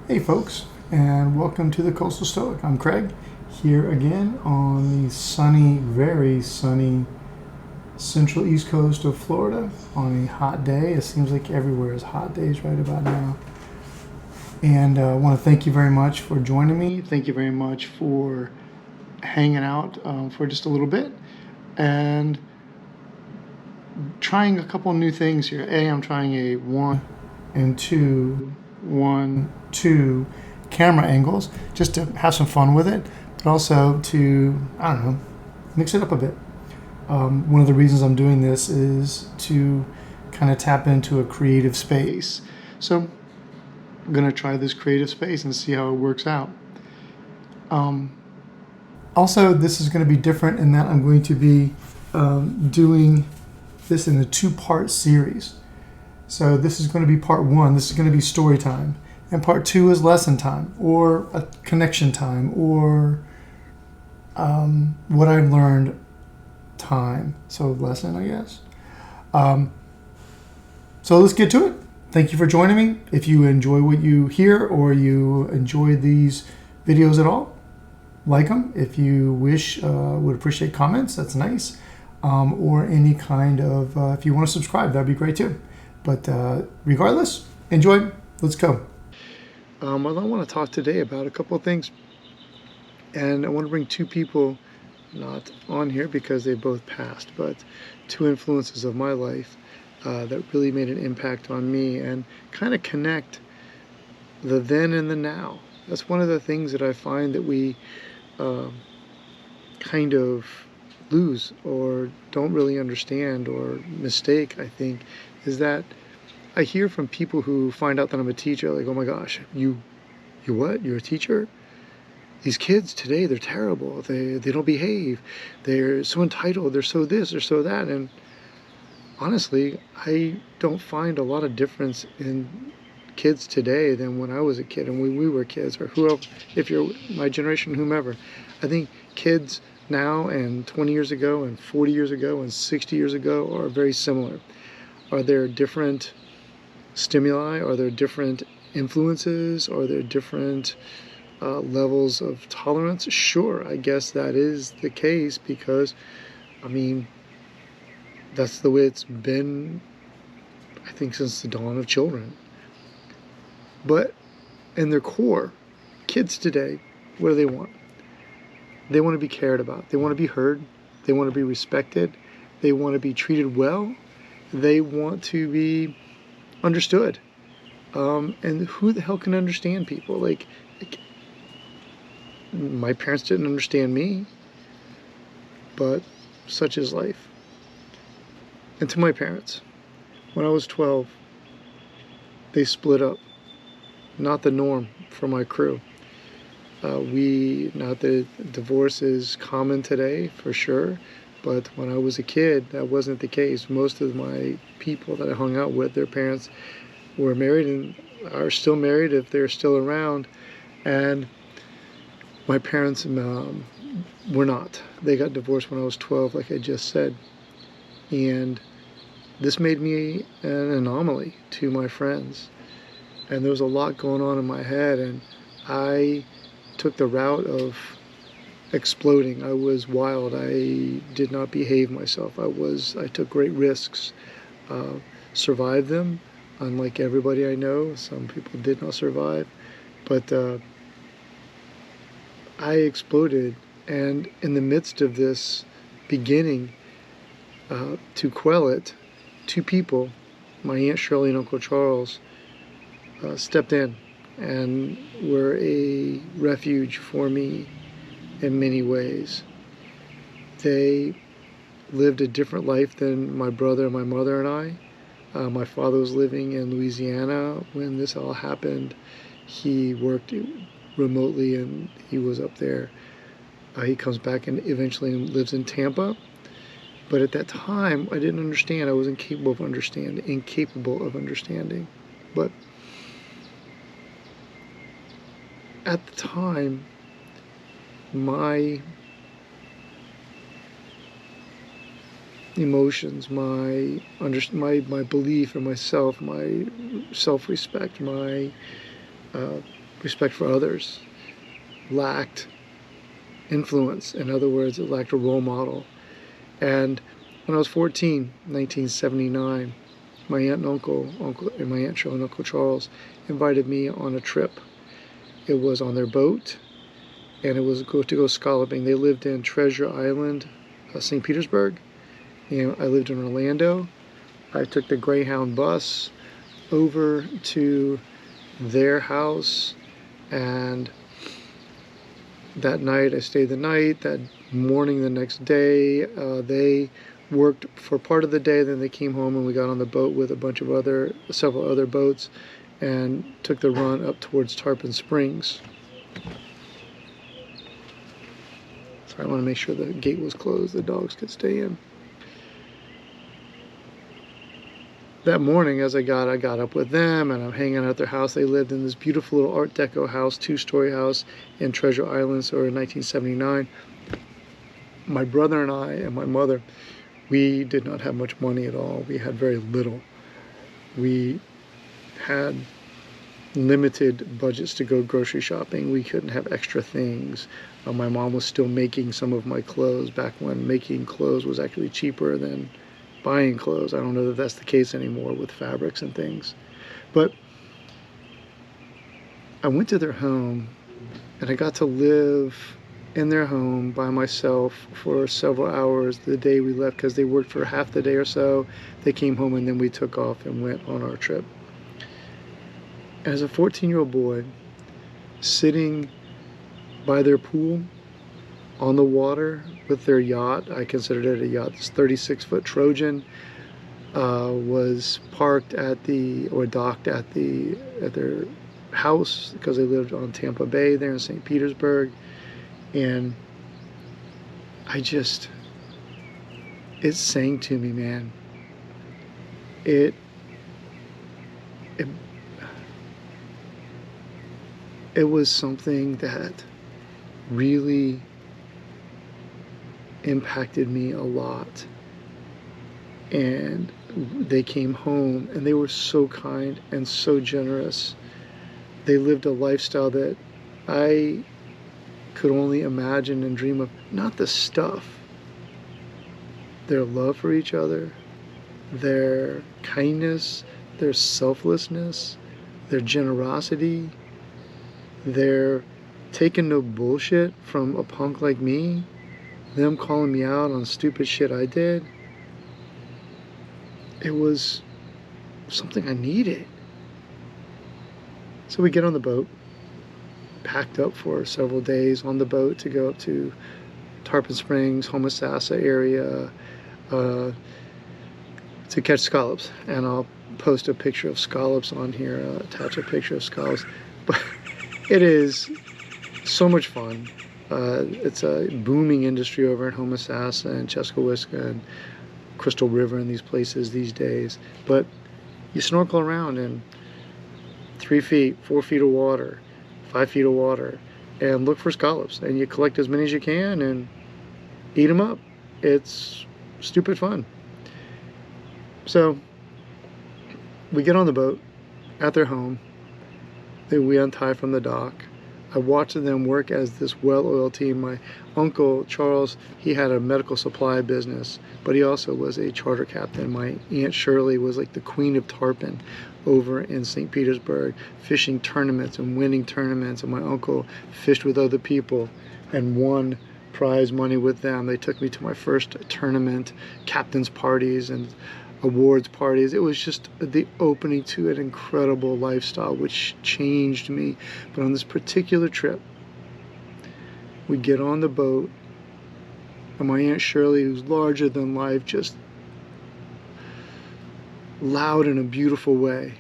Hey folks, and welcome to the Coastal Stoic. I'm Craig, here again on the sunny, very sunny central east coast of Florida on a hot day. It seems like everywhere is hot days right about now. And I want to thank you very much for joining me. Thank you very much for hanging out for just a little bit and trying a couple new things here. I'm trying a 1 and 2, 1, 2 camera angles just to have some fun with it, but also to, I don't know, mix it up a bit. One of the reasons I'm doing this is to kind of tap into a creative space. So I'm going to try this creative space and see how it works out. Also, this is going to be different in that I'm going to be doing this in a 2-part series. So this is going to be part 1. This is going to be story time. And part 2 is lesson time, or a connection time, or what I learned time. So lesson, I guess. So let's get to it. Thank you for joining me. If you enjoy what you hear or you enjoy these videos at all, like them. If you wish, would appreciate comments. That's nice. Or any kind of, if you want to subscribe, that'd be great too. But regardless, enjoy. Let's go. Well, I want to talk today about a couple of things. And I want to bring 2 people, not on here because they both passed, but 2 influences of my life that really made an impact on me and kind of connect the then and the now. That's one of the things that I find that we kind of lose or don't really understand or mistake, I think, is that I hear from people who find out that I'm a teacher, like, oh my gosh, you what? You're a teacher? These kids today, they're terrible. They don't behave. They're so entitled. They're so this, they're so that. And honestly, I don't find a lot of difference in kids today than when I was a kid and when we were kids, or whoever, if you're my generation, whomever. I think kids now and 20 years ago and 40 years ago and 60 years ago are very similar. Are there different stimuli? Are there different influences? Are there different levels of tolerance? Sure, I guess that is the case because, I mean, that's the way it's been, I think, since the dawn of children. But in their core, kids today, what do they want? They want to be cared about. They want to be heard. They want to be respected. They want to be treated well. They want to be understood. And who the hell can understand people? Like, my parents didn't understand me, but such is life. And to my parents, when I was 12, they split up. Not the norm for my crew. Not that divorce is common today, for sure, but when I was a kid, that wasn't the case. Most of my people that I hung out with, their parents were married and are still married if they're still around, and my parents were not. They got divorced when I was 12, like I just said, and this made me an anomaly to my friends, and there was a lot going on in my head, and I took the route of exploding. I was wild. I did not behave myself. I took great risks, survived them, unlike everybody I know. Some people did not survive, but I exploded, and in the midst of this beginning, to quell it, 2 people, my Aunt Shirley and Uncle Charles, stepped in and were a refuge for me in many ways. They lived a different life than my brother, my mother, and I. My father was living in Louisiana when this all happened. He worked remotely and he was up there. He comes back and eventually lives in Tampa. But at that time, I didn't understand. I was incapable of understanding. But at the time, my emotions, my belief in myself, my self-respect, my respect for others, lacked influence. In other words, it lacked a role model. And when I was 14, 1979, my aunt and uncle and my aunt Cheryl and Uncle Charles invited me on a trip. It was on their boat, and it was to go scalloping. They lived in Treasure Island, St. Petersburg, and I lived in Orlando. I took the Greyhound bus over to their house, and that night I stayed the night. That morning the next day, they worked for part of the day, then they came home and we got on the boat with several other boats and took the run up towards Tarpon Springs. I want to make sure the gate was closed, the dogs could stay in. That morning as I got up with them and I'm hanging out at their house. They lived in this beautiful little Art Deco house, 2-story house in Treasure Island, so in 1979. My brother and I and my mother, we did not have much money at all. We had very little. We had limited budgets to go grocery shopping. We couldn't have extra things. My mom was still making some of my clothes back when making clothes was actually cheaper than buying clothes. I don't know that that's the case anymore with fabrics and things. But I went to their home and I got to live in their home by myself for several hours the day we left, because they worked for half the day or so. They came home and then we took off and went on our trip. As a 14-year-old boy, sitting by their pool on the water with their yacht, I considered it a yacht, this 36-foot Trojan, was parked docked at their house, because they lived on Tampa Bay there in St. Petersburg. And it sang to me, man. It was something that really impacted me a lot. And they came home and they were so kind and so generous. They lived a lifestyle that I could only imagine and dream of. Not the stuff, their love for each other, their kindness, their selflessness, their generosity, their taking no bullshit from a punk like me, them calling me out on stupid shit I did. It was something I needed. So we get on the boat, packed up for several days on the boat to go up to Tarpon Springs, Homosassa area, to catch scallops. And I'll post a picture of scallops on here, attach a picture of scallops. But it is so much fun. It's a booming industry over in Homosassa and Cheskawiska and Crystal River and these places these days. But you snorkel around in 3 feet, 4 feet of water, 5 feet of water, and look for scallops, and you collect as many as you can and eat them up. It's stupid fun. So we get on the boat at their home. We untie from the dock. I watched them work as this well-oiled team. My uncle Charles, he had a medical supply business, but he also was a charter captain. My Aunt Shirley was like the queen of tarpon over in St. Petersburg, fishing tournaments and winning tournaments. And my uncle fished with other people and won prize money with them. They took me to my first tournament, captain's parties and awards parties. It was just the opening to an incredible lifestyle which changed me. But on this particular trip, we get on the boat and my Aunt Shirley, who's larger than life, just loud in a beautiful way.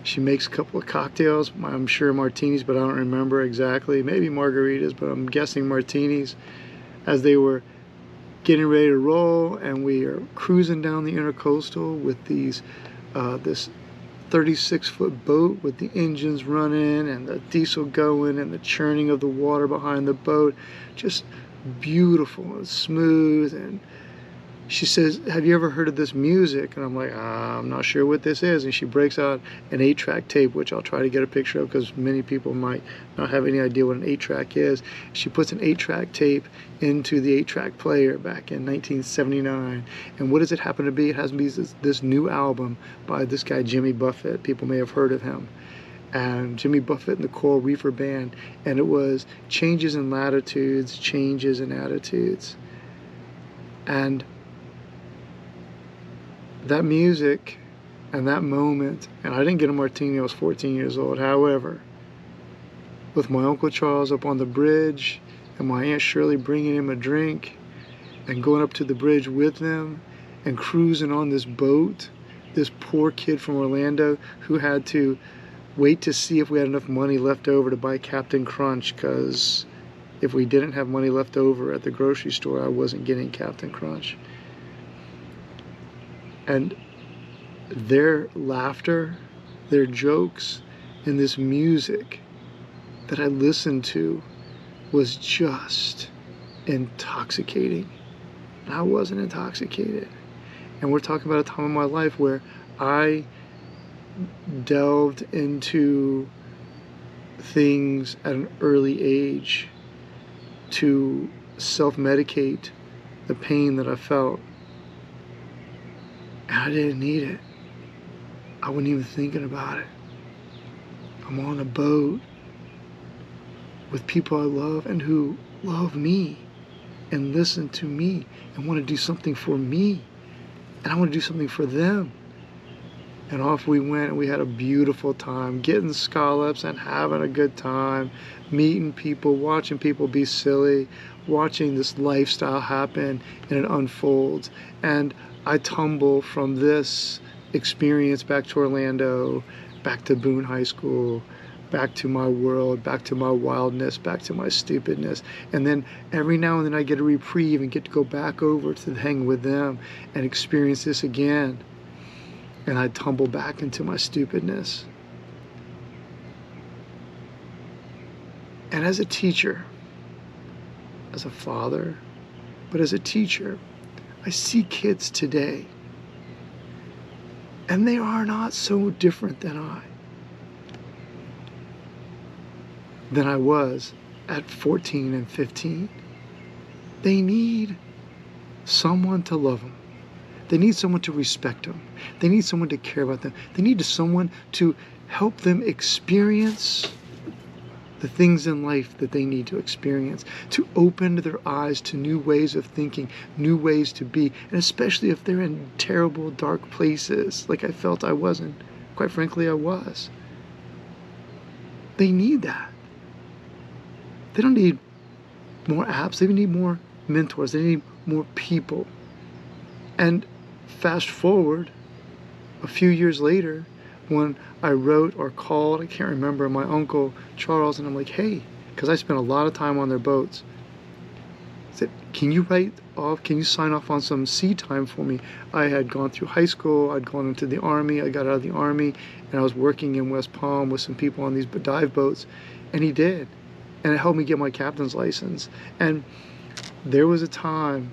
She makes a couple of cocktails, I'm sure martinis, but I don't remember exactly. Maybe margaritas, but I'm guessing martinis, as they were getting ready to roll. And we are cruising down the intercoastal with this 36-foot boat with the engines running and the diesel going and the churning of the water behind the boat. Just beautiful and smooth, and she says, have you ever heard of this music? And I'm like, I'm not sure what this is. And she breaks out an 8-track tape, which I'll try to get a picture of because many people might not have any idea what an 8-track is. She puts an 8-track tape into the 8-track player back in 1979. And what does it happen to be? It has to be this new album by this guy, Jimmy Buffett. People may have heard of him. And Jimmy Buffett and the Coral Reefer Band. And it was Changes in Latitudes, Changes in Attitudes. And that music and that moment, and I didn't get a martini, I was 14 years old. However, with my Uncle Charles up on the bridge and my Aunt Shirley bringing him a drink and going up to the bridge with them and cruising on this boat, this poor kid from Orlando who had to wait to see if we had enough money left over to buy Captain Crunch, because if we didn't have money left over at the grocery store, I wasn't getting Captain Crunch. And their laughter, their jokes, and this music that I listened to was just intoxicating. And I wasn't intoxicated. And we're talking about a time in my life where I delved into things at an early age to self-medicate the pain that I felt. And I didn't need it. I wasn't even thinking about it. I'm on a boat with people I love and who love me and listen to me and want to do something for me. And I want to do something for them. And off we went, and we had a beautiful time, getting scallops and having a good time, meeting people, watching people be silly, watching this lifestyle happen, and it unfolds. And I tumble from this experience back to Orlando, back to Boone High School, back to my world, back to my wildness, back to my stupidness. And then every now and then I get a reprieve and get to go back over to hang with them and experience this again. And I tumble back into my stupidness. And as a teacher, as a father, but as a teacher, I see kids today, and they are not so different than I was at 14 and 15. They need someone to love them. They need someone to respect them. They need someone to care about them. They need someone to help them experience the things in life that they need to experience, to open their eyes to new ways of thinking, new ways to be, and especially if they're in terrible, dark places, like I felt I was, and quite frankly, I was. They need that. They don't need more apps. They need more mentors. They need more people. And fast forward a few years later, when I wrote or called, I can't remember, my Uncle Charles, and I'm like, hey, because I spent a lot of time on their boats. I said, can you sign off on some sea time for me? I had gone through high school, I'd gone into the Army, I got out of the Army, and I was working in West Palm with some people on these dive boats, and he did. And it helped me get my captain's license. And there was a time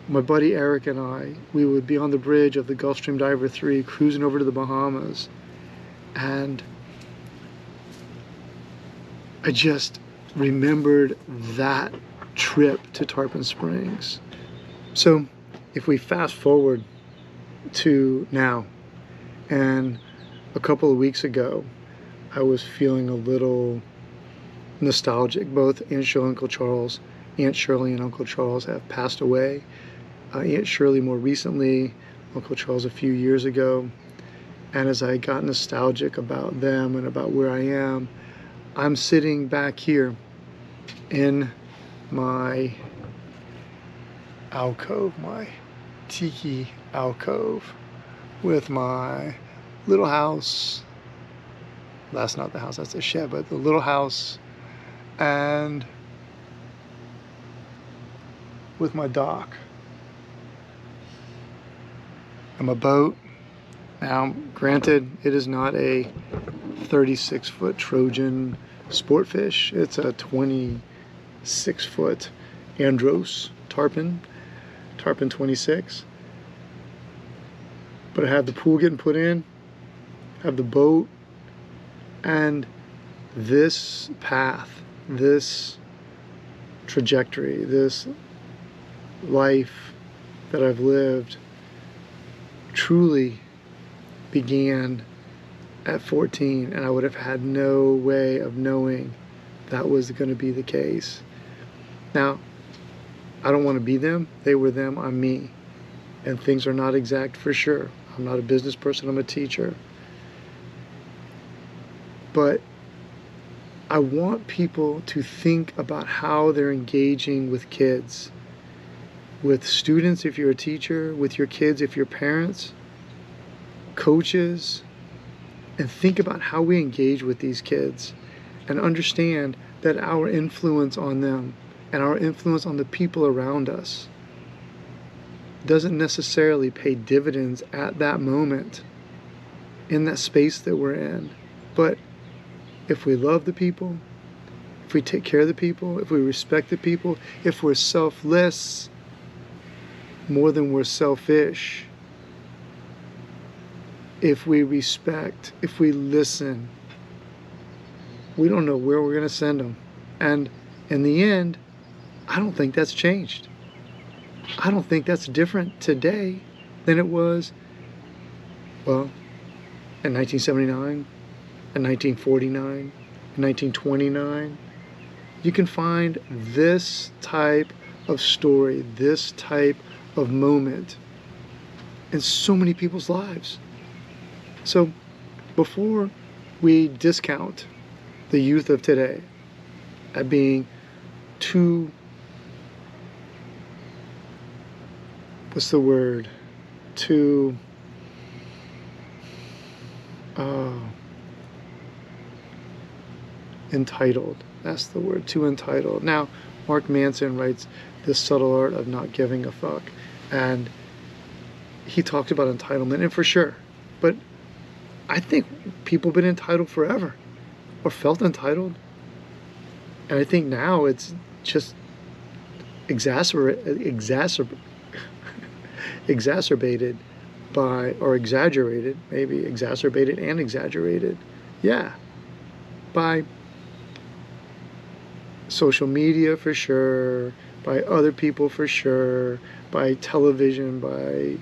my buddy Eric and I, we would be on the bridge of the Gulfstream Diver 3 cruising over to the Bahamas, and I just remembered that trip to Tarpon Springs. So if we fast forward to now, and a couple of weeks ago I was feeling a little nostalgic. Both Aunt Shirley and Uncle Charles have passed away. Aunt Shirley more recently, Uncle Charles a few years ago. And as I got nostalgic about them and about where I am, I'm sitting back here in my alcove, my tiki alcove, with my little house. That's not the house, that's a shed, but the little house, and with my dock and my boat. Now, granted, it is not a 36-foot Trojan sport fish. It's a 26-foot Andros tarpon 26. But I have the pool getting put in, have the boat, and this path, this trajectory, this life that I've lived truly began at 14, and I would have had no way of knowing that was going to be the case. Now, I don't want to be them. They were them, I'm me. And things are not exact for sure. I'm not a business person, I'm a teacher. But I want people to think about how they're engaging with kids, with students if you're a teacher, with your kids if you're parents, coaches, and think about how we engage with these kids and understand that our influence on them and our influence on the people around us doesn't necessarily pay dividends at that moment in that space that we're in. But if we love the people, if we take care of the people, if we respect the people, if we're selfless more than we're selfish, if we respect, if we listen, we don't know where we're going to send them. And in the end, I don't think that's changed. I don't think that's different today than it was, well, in 1979, in 1949, in 1929. You can find this type of story, this type of moment in so many people's lives. So before we discount the youth of today at being too, what's the word, too entitled. That's the word, too entitled. Now, Mark Manson writes The Subtle Art of Not Giving a Fuck, and he talked about entitlement, and for sure, but I think people have been entitled forever, or felt entitled, and I think now it's just exacerbated by, or exaggerated, maybe exacerbated and exaggerated, yeah, by social media for sure, by other people for sure, by television, by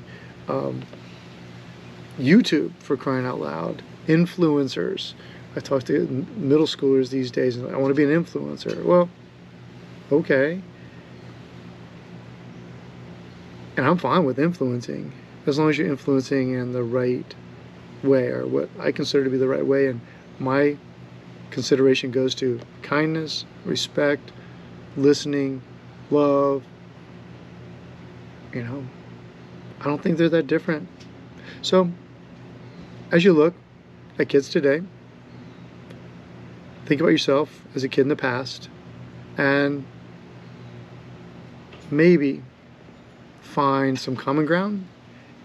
YouTube, for crying out loud, influencers. I talk to middle schoolers these days and I want to be an influencer. Well, okay. And I'm fine with influencing, as long as you're influencing in the right way, or what I consider to be the right way. And my consideration goes to kindness, respect, listening, love. You know, I don't think they're that different. So, as you look at kids today, think about yourself as a kid in the past, and maybe find some common ground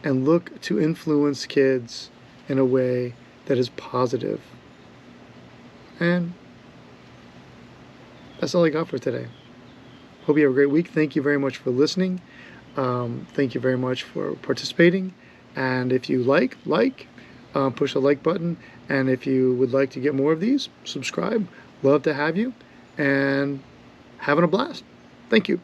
and look to influence kids in a way that is positive. And that's all I got for today. Hope you have a great week. Thank you very much for listening. Thank you very much for participating. And if you push the like button. And if you would like to get more of these, subscribe. Love to have you. And having a blast. Thank you.